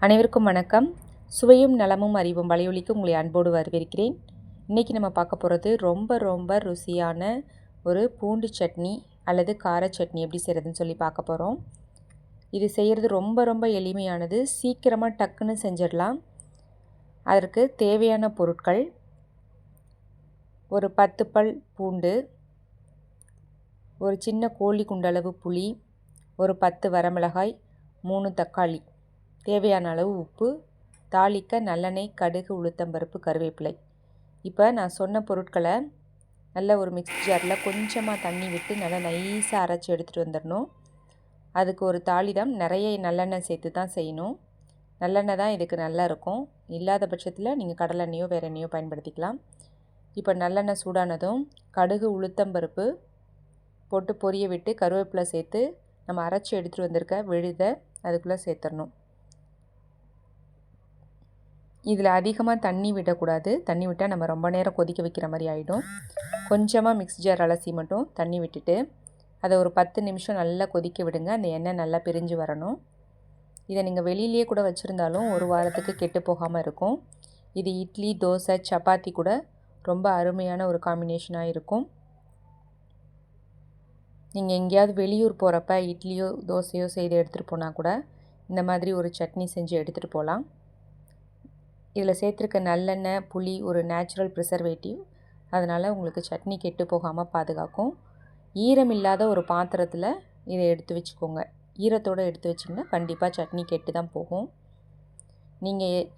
அனைவருக்கும் வணக்கம். சுவையும் நலமும் அறிவும் வலையொலிக்கு உங்களை அன்போடு வரவேற்கிறேன். இன்றைக்கி நம்ம பார்க்க போகிறது ரொம்ப ருசியான ஒரு பூண்டு சட்னி அல்லது கார சட்னி எப்படி செய்கிறதுன்னு சொல்லி பார்க்க போகிறோம். இது செய்கிறது ரொம்ப எளிமையானது. சீக்கிரமாக டக்குன்னு செஞ்சிடலாம். அதற்கு தேவையான பொருட்கள்: ஒரு 10 பல் பூண்டு, ஒரு சின்ன கோழி குண்டளவு புளி, ஒரு 10 வரமிளகாய், 3 தக்காளி, தேவையான அளவு உப்பு, தாளிக்க நல்லெண்ணெய், கடுகு, உளுத்தம்பருப்பு, கருவேப்பிலை. இப்போ நான் சொன்ன பொருட்களை நல்ல ஒரு மிக்ஸி ஜாரில் கொஞ்சமாக தண்ணி விட்டு நல்லா நைஸாக அரைச்சி எடுத்துகிட்டு வந்துடணும். அதுக்கு ஒரு தாளிதம் நிறைய நல்லெண்ணெய் சேர்த்து தான் செய்யணும். நல்லெண்ணெய் தான் இதுக்கு நல்லா இருக்கும். இல்லாத பட்சத்தில் நீங்கள் கடலெண்ணெயோ வேறு எண்ணெயோ பயன்படுத்திக்கலாம். இப்போ நல்லெண்ணெய் சூடானதும் கடுகு, உளுத்தம்பருப்பு போட்டு பொரிய விட்டு கருவேப்பிலை சேர்த்து நம்ம அரைச்சி எடுத்துகிட்டு வந்திருக்க விழுதை அதுக்குள்ளே சேர்த்துடணும். இதில் அதிகமாக தண்ணி விடக்கூடாது. தண்ணி விட்டால் நம்ம ரொம்ப நேரம் கொதிக்க வைக்கிற மாதிரி ஆகிடும். கொஞ்சமாக மிக்ஸி ஜார் அலசி மட்டும் தண்ணி விட்டுட்டு அதை ஒரு 10 நிமிஷம் நல்லா கொதிக்க விடுங்க. அந்த எண்ணெய் நல்லா பிரிஞ்சு வரணும். இதை நீங்கள் வெளியிலேயே கூட வச்சுருந்தாலும் ஒரு வாரத்துக்கு கெட்டு போகாமல் இருக்கும். இது இட்லி, தோசை, சப்பாத்தி கூட ரொம்ப அருமையான ஒரு காம்பினேஷனாக இருக்கும். நீங்கள் எங்கேயாவது வெளியூர் போகிறப்ப இட்லியோ தோசையோ செய்து எடுத்துகிட்டு போனால் கூட இந்த மாதிரி ஒரு சட்னி செஞ்சு எடுத்துகிட்டு போகலாம். இதில் சேர்த்துருக்க நல்லெண்ணெய், புளி ஒரு நேச்சுரல் ப்ரிசர்வேட்டிவ். அதனால் உங்களுக்கு சட்னி கெட்டு போகாமல் பாதுகாக்கும். ஈரம் இல்லாத ஒரு பாத்திரத்தில் இதை எடுத்து வச்சுக்கோங்க. ஈரத்தோடு எடுத்து வச்சிங்கன்னா கண்டிப்பாக சட்னி கெட்டு தான் போகும். நீங்கள்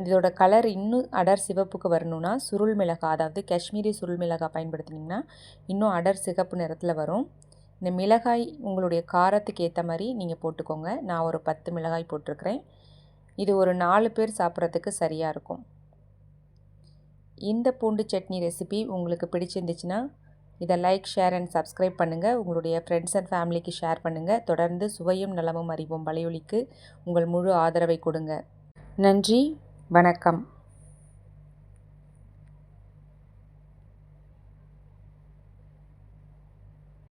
இதோட கலர் இன்னும் அடர் சிவப்புக்கு வரணுன்னா சுருள் மிளகாய், அதாவது காஷ்மீரி சுருள் மிளகாய் பயன்படுத்தினீங்கன்னா இன்னும் அடர் சிகப்பு நிறத்தில் வரும். இந்த மிளகாய் உங்களுடைய காரத்துக்கு ஏற்ற மாதிரி நீங்கள் போட்டுக்கோங்க. நான் ஒரு 10 மிளகாய் போட்டிருக்கிறேன். இது ஒரு 4 பேர் சாப்பிட்றதுக்கு சரியாக இருக்கும். இந்த பூண்டு சட்னி ரெசிபி உங்களுக்கு பிடிச்சிருந்துச்சுன்னா இதை லைக், ஷேர் அண்ட் சப்ஸ்கிரைப் பண்ணுங்கள். உங்களுடைய ஃப்ரெண்ட்ஸ் அண்ட் ஃபேமிலிக்கு ஷேர் பண்ணுங்கள். தொடர்ந்து சுவையும் நலமும் அறிவும் வலையொலிக்கு உங்கள் முழு ஆதரவை கொடுங்க. நன்றி, வணக்கம்.